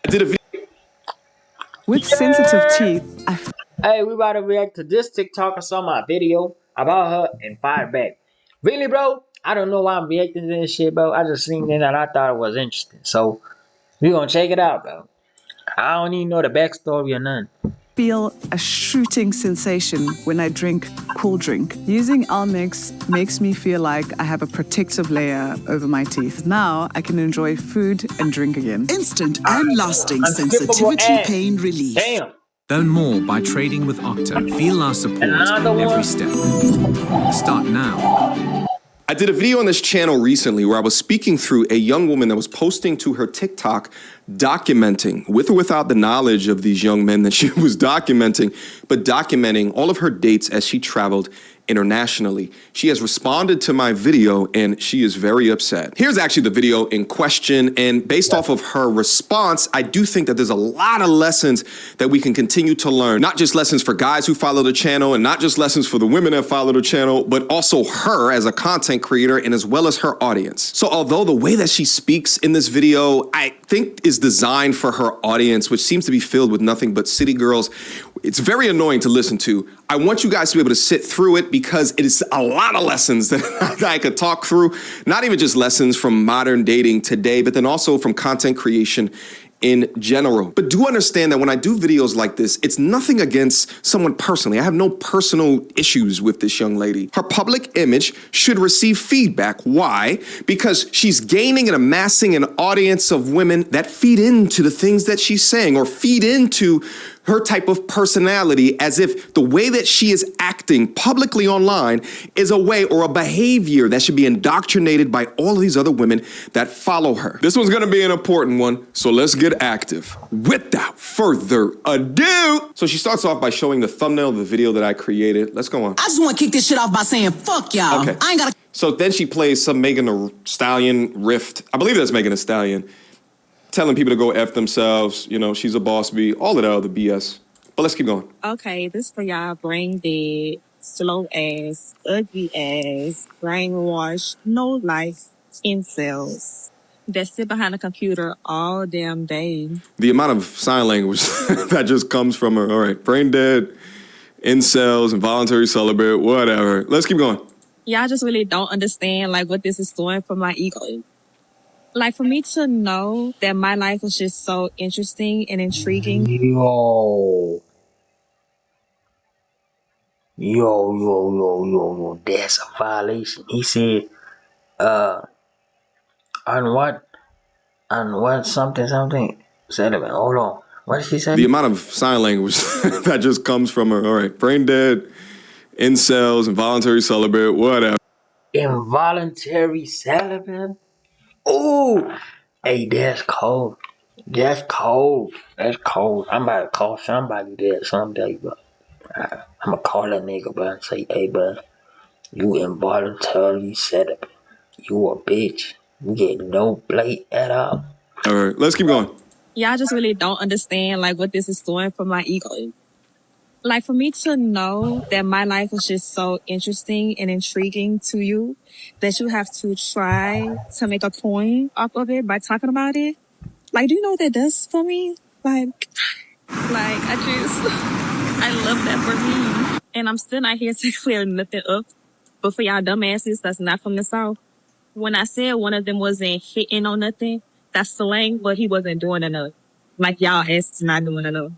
I did a video. With sensitive teeth, Hey, we about to react to this TikToker saw my video about her and fired back. Really, bro? I don't know why I'm reacting to this shit, bro. I just seen it and I thought it was interesting. So we gonna check it out, bro. I don't even know the backstory or nothing. feel a shooting sensation when I drink cool drink. Using Almex makes me feel like I have a protective layer over my teeth. Now I can enjoy food and drink again. Instant and lasting Unskippable sensitivity ad. pain relief. Damn. Learn more by trading with Okta. Feel our support Another in every one? step. Start now. I did a video on this channel recently where I was speaking through a young woman that was posting to her TikTok documenting, with or without the knowledge of these young men that she was documenting, but documenting all of her dates as she traveled internationally. She has responded to my video and she is very upset. Here's actually the video in question, and based off of her response, I do think that there's a lot of lessons that we can continue to learn. Not just lessons for guys who follow the channel and not just lessons for the women that follow the channel, but also her as a content creator and as well as her audience. So although the way that she speaks in this video, I think is designed for her audience, which seems to be filled with nothing but city girls, it's very annoying to listen to. I want you guys to be able to sit through it because it is a lot of lessons that I could talk through. Not even just lessons from modern dating today, but then also from content creation in general. But do understand that when I do videos like this, it's nothing against someone personally. I have no personal issues with this young lady. Her public image should receive feedback. Why? Because she's gaining and amassing an audience of women that feed into the things that she's saying or feed into her type of personality, as if the way that she is acting publicly online is a way or a behavior that should be indoctrinated by all of these other women that follow her. This one's gonna be an important one, so let's get active. Without further ado. So she starts off by showing the thumbnail of the video that I created. Let's go on. I just want to kick this shit off by saying, fuck y'all. Okay. I ain't got to. So then she plays some Megan Thee Stallion riff. I believe that's Megan Thee Stallion. Telling people to go F themselves, you know, she's a boss bee, all of that other BS. But let's keep going. Okay, this for y'all brain dead, slow ass, ugly ass, brainwashed, no life incels that sit behind a computer all damn day. The amount of sign language that just comes from her. All right, brain dead, incels, involuntary celibate, whatever. Let's keep going. Y'all just really don't understand like what this is doing for my ego. Like for me to know that my life was just so interesting and intriguing. Yo, that's a violation. He said, on what something, said it, man. Hold on. What did she say? The amount of sign language that just comes from her. All right, brain dead, incels, involuntary celibate, whatever. Involuntary celibate? Oh, hey, that's cold. That's cold. I'm about to call somebody that someday, bro. I'm gonna call that nigga, bro, and say, hey, bro, you involuntarily celibate. You a bitch. You get no plate at all. All right, let's keep going. Y'all just really don't understand like what this is doing for my ego. Like for me to know that my life was just so interesting and intriguing to you that you have to try to make a point off of it by talking about it. Like, do you know what that does for me? Like I love that for me. And I'm still not here to clear nothing up. But for y'all dumbasses that's not from the South, when I said one of them wasn't hitting on nothing, that's slang, but he wasn't doing enough. Like y'all asses not doing enough.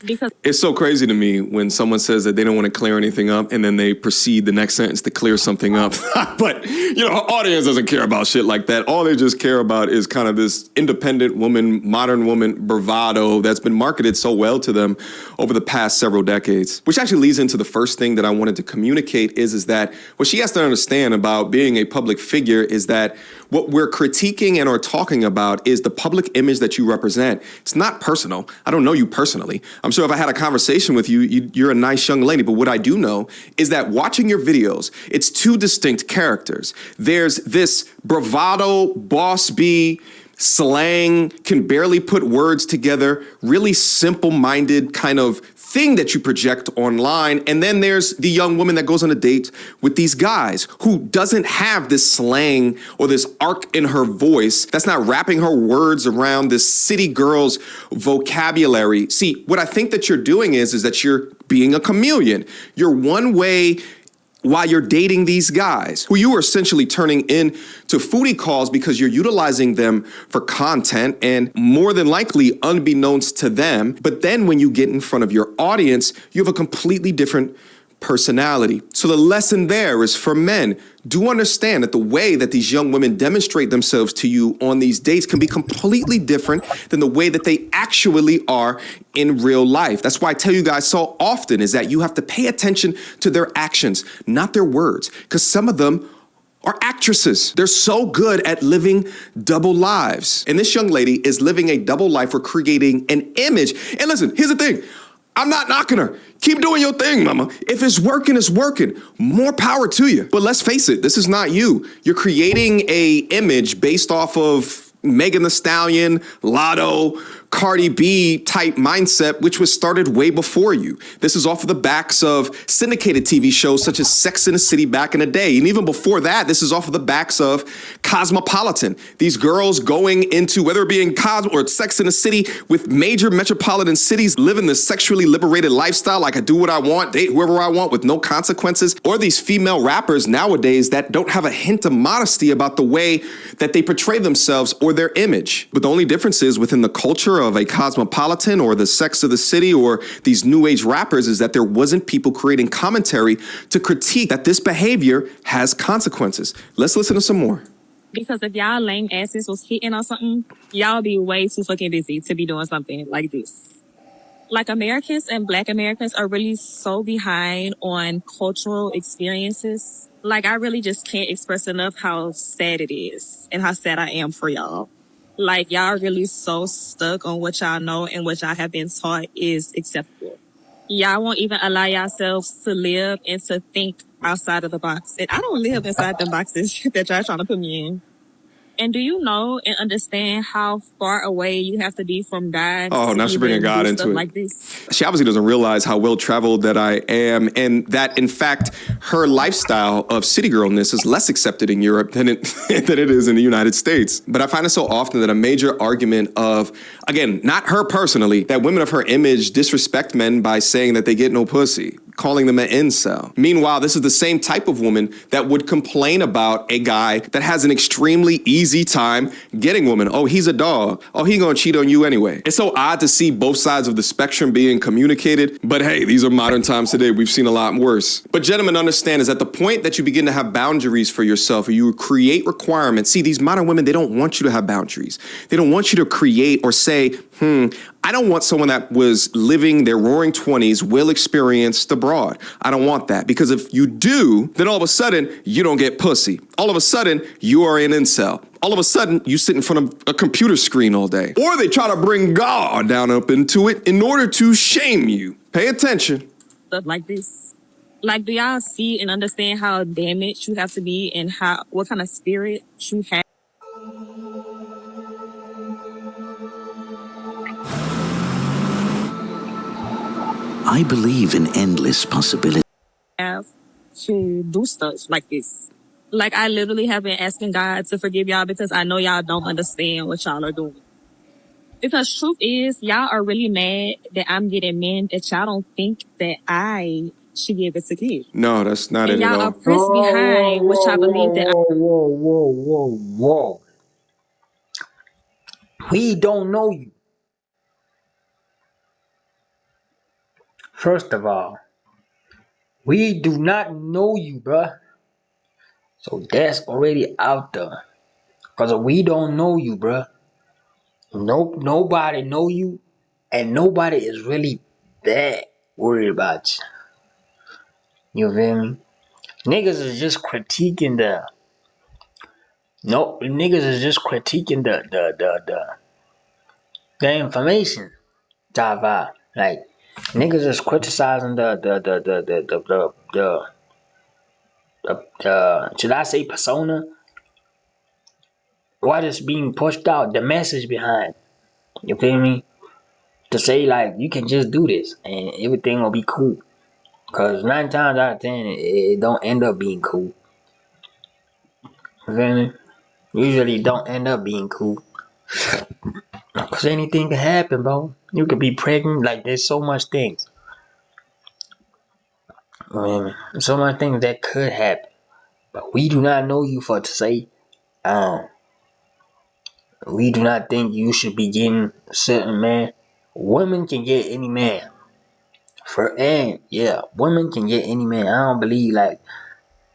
Because It's so crazy to me when someone says that they don't want to clear anything up and then they proceed the next sentence to clear something up. But, you know, her audience doesn't care about shit like that. All they just care about is kind of this independent woman, modern woman bravado that's been marketed so well to them over the past several decades. Which actually leads into the first thing that I wanted to communicate is that what she has to understand about being a public figure is that what we're critiquing and are talking about is the public image that you represent. It's not personal. I don't know you personally. I'm sure if I had a conversation with you, you're a nice young lady. But what I do know is that watching your videos, it's two distinct characters. There's this bravado, boss bee, slang, can barely put words together, really simple-minded kind of thing that you project online. And then there's the young woman that goes on a date with these guys who doesn't have this slang or this arc in her voice, that's not wrapping her words around this city girl's vocabulary. See, what I think that you're doing is that you're being a chameleon. You're one way while you're dating these guys who you are essentially turning into foodie calls because you're utilizing them for content and more than likely unbeknownst to them. But then when you get in front of your audience, you have a completely different personality. So the lesson there is for men, do understand that the way that these young women demonstrate themselves to you on these dates can be completely different than the way that they actually are in real life. That's why I tell you guys so often is that you have to pay attention to their actions, not their words, because some of them are actresses. They're so good at living double lives. And this young lady is living a double life or creating an image. And listen, here's the thing. I'm not knocking her. Keep doing your thing, mama. If it's working, it's working. More power to you. But let's face it, this is not you. You're creating a image based off of Megan Thee Stallion, Lotto, Cardi B type mindset, which was started way before you. This is off of the backs of syndicated TV shows such as Sex and the City back in the day. And even before that, this is off of the backs of Cosmopolitan. These girls going into, whether it be in Cosmo or Sex and the City, with major metropolitan cities living this sexually liberated lifestyle, like I do what I want, date whoever I want with no consequences, or these female rappers nowadays that don't have a hint of modesty about the way that they portray themselves or their image. But the only difference is within the culture of a Cosmopolitan or the Sex of the City or these new age rappers is that there wasn't people creating commentary to critique that this behavior has consequences. Let's listen to some more. Because if y'all lame asses was hitting on something, y'all be way too fucking busy to be doing something like this. Like Americans and Black Americans are really so behind on cultural experiences. Like I really just can't express enough how sad it is and how sad I am for y'all. Like y'all really so stuck on what y'all know and what y'all have been taught is acceptable. Y'all won't even allow yourselves to live and to think outside of the box. And I don't live inside the boxes that y'all trying to put me in. And do you know and understand how far away you have to be from God? Oh, now she's bringing God into it. Like this? She obviously doesn't realize how well-traveled that I am and that, in fact, her lifestyle of city girlness is less accepted in Europe than it is in the United States. But I find it so often that a major argument of, again, not her personally, that women of her image disrespect men by saying that they get no pussy, calling them an incel. Meanwhile, this is the same type of woman that would complain about a guy that has an extremely easy time getting women. Oh, he's a dog. Oh, he gonna cheat on you anyway. It's so odd to see both sides of the spectrum being communicated, but hey, these are modern times today. We've seen a lot worse. But gentlemen, understand is at the point that you begin to have boundaries for yourself or you create requirements. See, these modern women, they don't want you to have boundaries. They don't want you to create or say, I don't want someone that was living their roaring 20s, well experienced abroad. I don't want that because if you do, then all of a sudden you don't get pussy. All of a sudden you are an incel. All of a sudden you sit in front of a computer screen all day. Or they try to bring God down up into it in order to shame you. Pay attention. Stuff like this. Like, do y'all see and understand how damaged you have to be and what kind of spirit you have? I believe in endless possibilities. To do stuff like this. Like, I literally have been asking God to forgive y'all because I know y'all don't understand what y'all are doing. Because truth is, y'all are really mad that I'm getting men that y'all don't think that I should be able to give. No, that's not And it at y'all are all. pressed behind what y'all believe that Whoa. We don't know you. First of all, we do not know you, bruh. So that's already out there. Because we don't know you, bruh. Nobody know you. And nobody is really that worried about you. You feel me? Niggas is just critiquing the information. Java. Like niggas is criticizing the should I say persona? what is being pushed out, the message behind. You feel me? To say like you can just do this and everything will be cool. Cause 9 times out of 10 it don't end up being cool. You feel me? Usually don't end up being cool. Cause anything can happen, bro. You could be pregnant, like there's so much things. You feel me? So much things that could happen. But we do not know you for to say, we do not think you should be getting a certain man. Women can get any man. Women can get any man. I don't believe like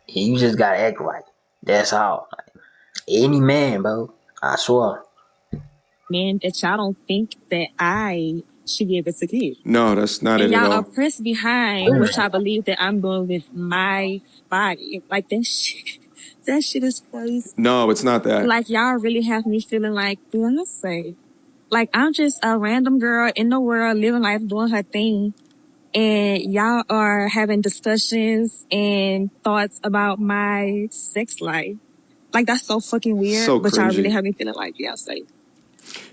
you just gotta act right. That's all. Like, any man, bro. I swear. Men that y'all don't think that I should be able to give. No, that's not And it at y'all all. are pressed behind what y'all believe that I'm doing with my body. Like that shit is crazy. No, it's not that. Like y'all really have me feeling like Beyonce. Like I'm just a random girl in the world living life, doing her thing. And y'all are having discussions and thoughts about my sex life. Like that's so fucking weird. So but y'all cringy. really have me feeling like Beyonce.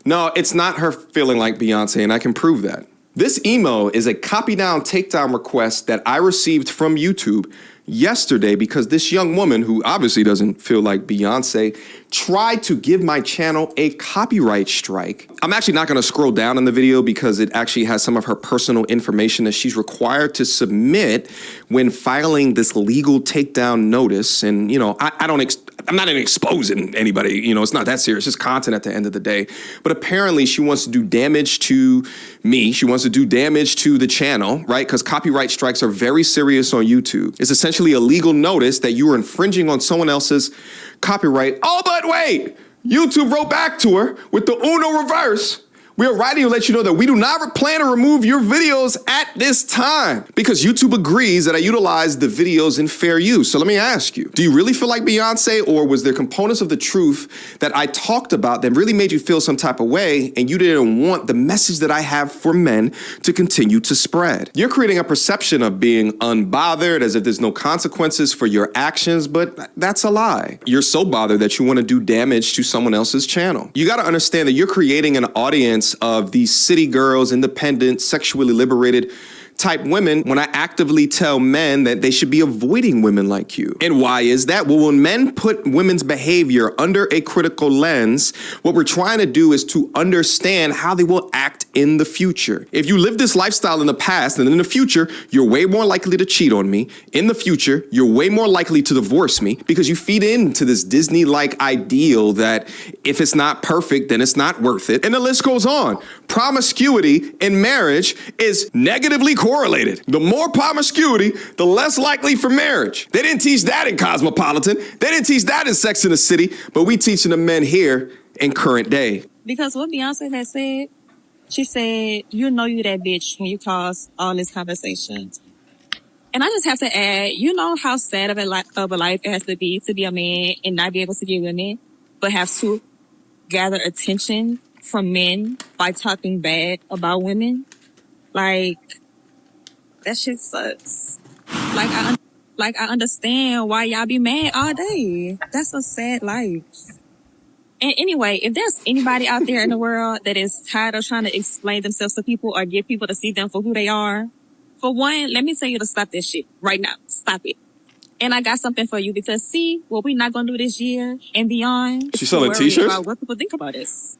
No, it's not her feeling like Beyonce, and I can prove that. This email is a copy down, takedown request that I received from YouTube yesterday because this young woman, who obviously doesn't feel like Beyonce, tried to give my channel a copyright strike. I'm actually not going to scroll down in the video because it actually has some of her personal information that she's required to submit when filing this legal takedown notice. And, you know, I'm not exposing anybody, you know, it's not that serious. It's just content at the end of the day. But apparently she wants to do damage to me. She wants to do damage to the channel, right? Because copyright strikes are very serious on YouTube. It's essentially a legal notice that you are infringing on someone else's copyright. Oh, but wait, YouTube wrote back to her with the Uno reverse. We are writing to let you know that we do not plan to remove your videos at this time because YouTube agrees that I utilize the videos in fair use. So let me ask you, do you really feel like Beyonce, or was there components of the truth that I talked about that really made you feel some type of way and you didn't want the message that I have for men to continue to spread? You're creating a perception of being unbothered as if there's no consequences for your actions, but that's a lie. You're so bothered that you want to do damage to someone else's channel. You got to understand that you're creating an audience of these city girls, independent, sexually liberated type women when I actively tell men that they should be avoiding women like you. And why is that? Well, when men put women's behavior under a critical lens, what we're trying to do is to understand how they will act in the future. If you live this lifestyle in the past, and in the future, you're way more likely to cheat on me. In the future, you're way more likely to divorce me because you feed into this Disney-like ideal that if it's not perfect, then it's not worth it. And the list goes on. Promiscuity in marriage is negatively correlated. The more promiscuity, the less likely for marriage. They didn't teach that in Cosmopolitan. They didn't teach that in Sex and the City, but we teaching the men here in current day. Because what Beyonce had said, she said, you know you that bitch when you cause all this conversation. And I just have to add, you know how sad of a life it has to be a man and not be able to get women, but have to gather attention from men by talking bad about women? Like, that shit sucks. Like I understand why y'all be mad all day. That's a sad life. And anyway, if there's anybody out there in the world that is tired of trying to explain themselves to people or get people to see them for who they are, for one, let me tell you to stop this shit right now. Stop it. And I got something for you because see, what we're not gonna do this year and beyond. She's selling is to worry t-shirts? about what people think about us.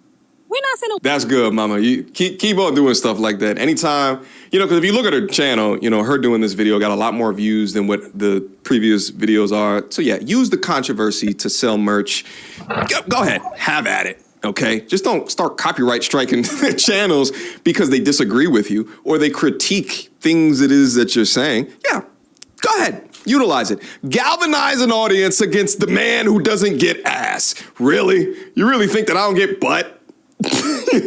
We're not finna. That's good, mama. You keep on doing stuff like that. Anytime, you know, because if you look at her channel, you know, her doing this video got a lot more views than what the previous videos are. So yeah, use the controversy to sell merch. Go ahead, have at it. Okay, just don't start copyright striking channels because they disagree with you or they critique things it is that you're saying. Yeah, go ahead. Utilize it. Galvanize an audience against the man who doesn't get ass. Really? You really think that I don't get butt?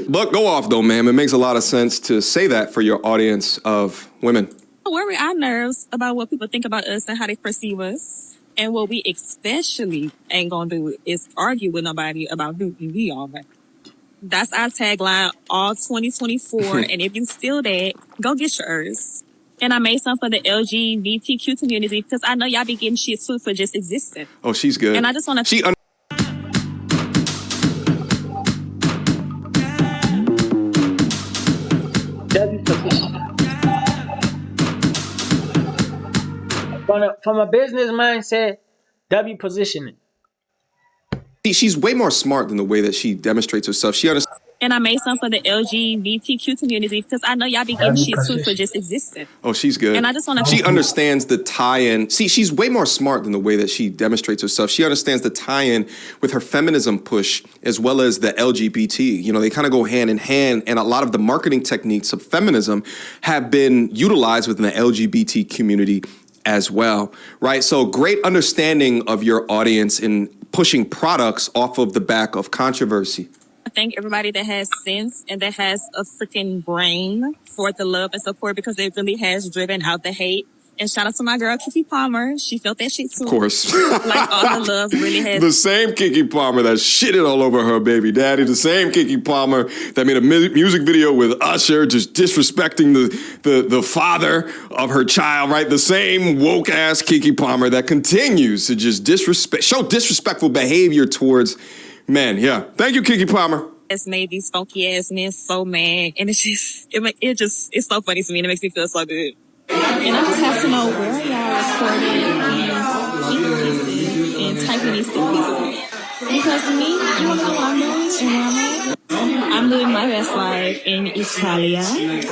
But go off though, ma'am. It makes a lot of sense to say that for your audience of women. Don't worry our nerves about what people think about us and how they perceive us. And what we especially ain't gonna do is argue with nobody about who we are. That's our tagline all 2024. And if you steal that, go get yours. And I made some for the LGBTQ community because I know y'all be getting shit too for just existing. Oh, she's good. And I just want to... from a business mindset, W positioning. She's way more smart than the way that she demonstrates herself. She understands. And I made some for the LGBTQ community because I know y'all be getting shit too for just existing. Oh, she's good. And I just want to. She understands the tie-in. See, she's way more smart than the way that she demonstrates herself. She understands the tie-in with her feminism push as well as the LGBT. You know, they kind of go hand in hand, and a lot of the marketing techniques of feminism have been utilized within the LGBT community as well, right? So great understanding of your audience in pushing products off of the back of controversy. I thank everybody that has sense and that has a freaking brain for the love and support because it really has driven out the hate. And shout out to my girl, Kiki Palmer. She felt that shit too. Of course. Like all the love really has. The same Kiki Palmer that shitted all over her baby daddy. The same Kiki Palmer that made a music video with Usher just disrespecting the father of her child, right? The same woke ass Kiki Palmer that continues to just show disrespectful behavior towards men. Yeah. Thank you, Kiki Palmer. It's made these funky ass men so mad. And it's just, it's so funny to me and it makes me feel so good. And I just have to know where y'all recording these pieces and typing these pieces. Because me, you want to know where I'm doing and where I'm at? I'm living my best life in Italia with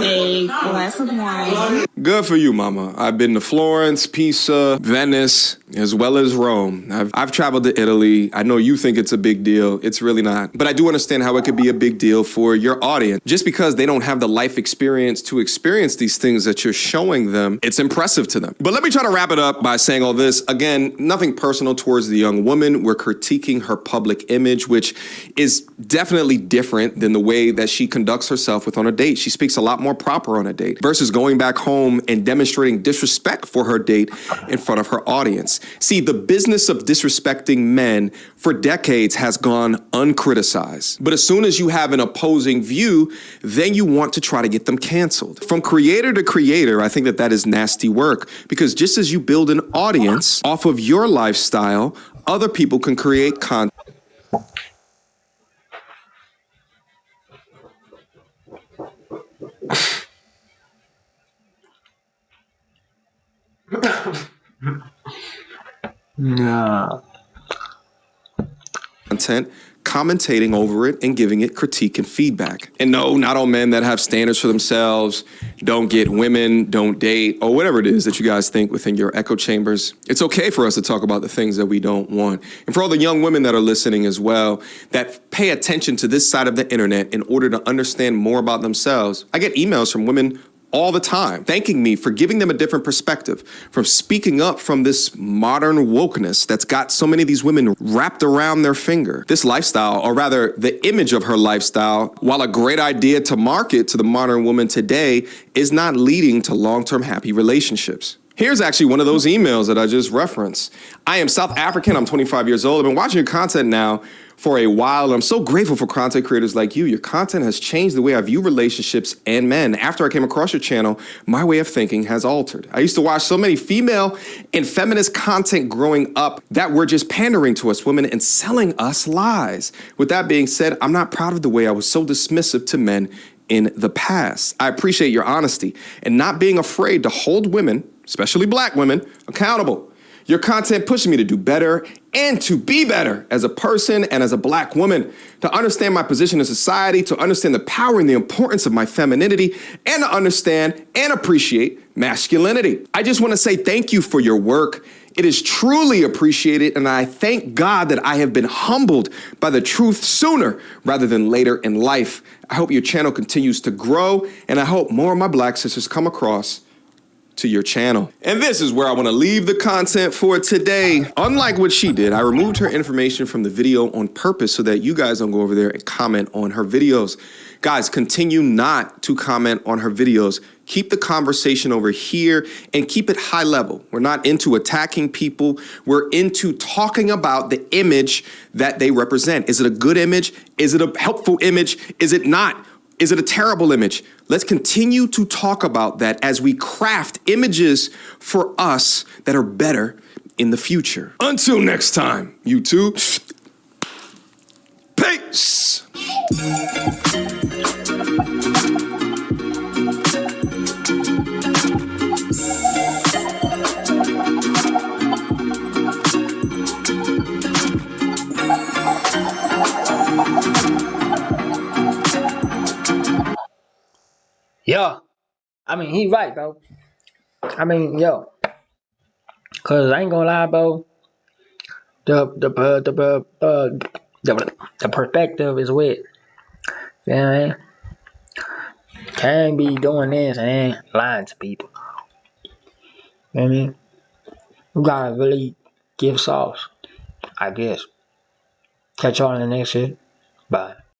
a glass of wine. Good for you, mama. I've been to Florence, Pisa, Venice, as well as Rome. I've traveled to Italy. I know you think it's a big deal. It's really not. But I do understand how it could be a big deal for your audience. Just because they don't have the life experience to experience these things that you're showing them, it's impressive to them. But let me try to wrap it up by saying all this. Again, nothing personal towards the young woman. We're critiquing her public image, which is definitely different than the way that she conducts herself on a date. She speaks a lot more proper on a date versus going back home and demonstrating disrespect for her date in front of her audience. See, the business of disrespecting men for decades has gone uncriticized. But as soon as you have an opposing view, then you want to try to get them canceled. From creator to creator, I think that is nasty work because just as you build an audience off of your lifestyle, other people can create content. Nah. Content, commentating over it and giving it critique and feedback. And no, not all men that have standards for themselves, don't get women, don't date, or whatever it is that you guys think within your echo chambers. It's okay for us to talk about the things that we don't want. And for all the young women that are listening as well, that pay attention to this side of the internet in order to understand more about themselves. I get emails from women all the time, thanking me for giving them a different perspective, from speaking up from this modern wokeness that's got so many of these women wrapped around their finger. This lifestyle, or rather the image of her lifestyle, while a great idea to market to the modern woman today, is not leading to long-term happy relationships. Here's actually one of those emails that I just referenced. I am South African, I'm 25 years old. I've been watching your content now for a while, and I'm so grateful for content creators like you. Your content has changed the way I view relationships and men. After I came across your channel, my way of thinking has altered. I used to watch so many female and feminist content growing up that were just pandering to us women and selling us lies. With that being said, I'm not proud of the way I was so dismissive to men in the past. I appreciate your honesty and not being afraid to hold women, especially black women, accountable. Your content pushed me to do better and to be better as a person and as a black woman, to understand my position in society, to understand the power and the importance of my femininity, and to understand and appreciate masculinity. I just want to say thank you for your work. It is truly appreciated, and I thank God that I have been humbled by the truth sooner rather than later in life. I hope your channel continues to grow, and I hope more of my black sisters come across to your channel. And this is where I want to leave the content for today. Unlike what she did, I removed her information from the video on purpose so that you guys don't go over there and comment on her videos. Guys, continue not to comment on her videos. Keep the conversation over here and keep it high level. We're not into attacking people. We're into talking about the image that they represent. Is it a good image? Is it a helpful image? Is it not? Is it a terrible image? Let's continue to talk about that as we craft images for us that are better in the future. Until next time, YouTube. Peace. Yeah. I mean, he right, bro. I mean, yo. Cause I ain't gonna lie, bro. The perspective is weird. You know what I mean? Can't be doing this and lying to people. You know what I mean? You gotta really give sauce, I guess. Catch y'all in the next shit. Bye.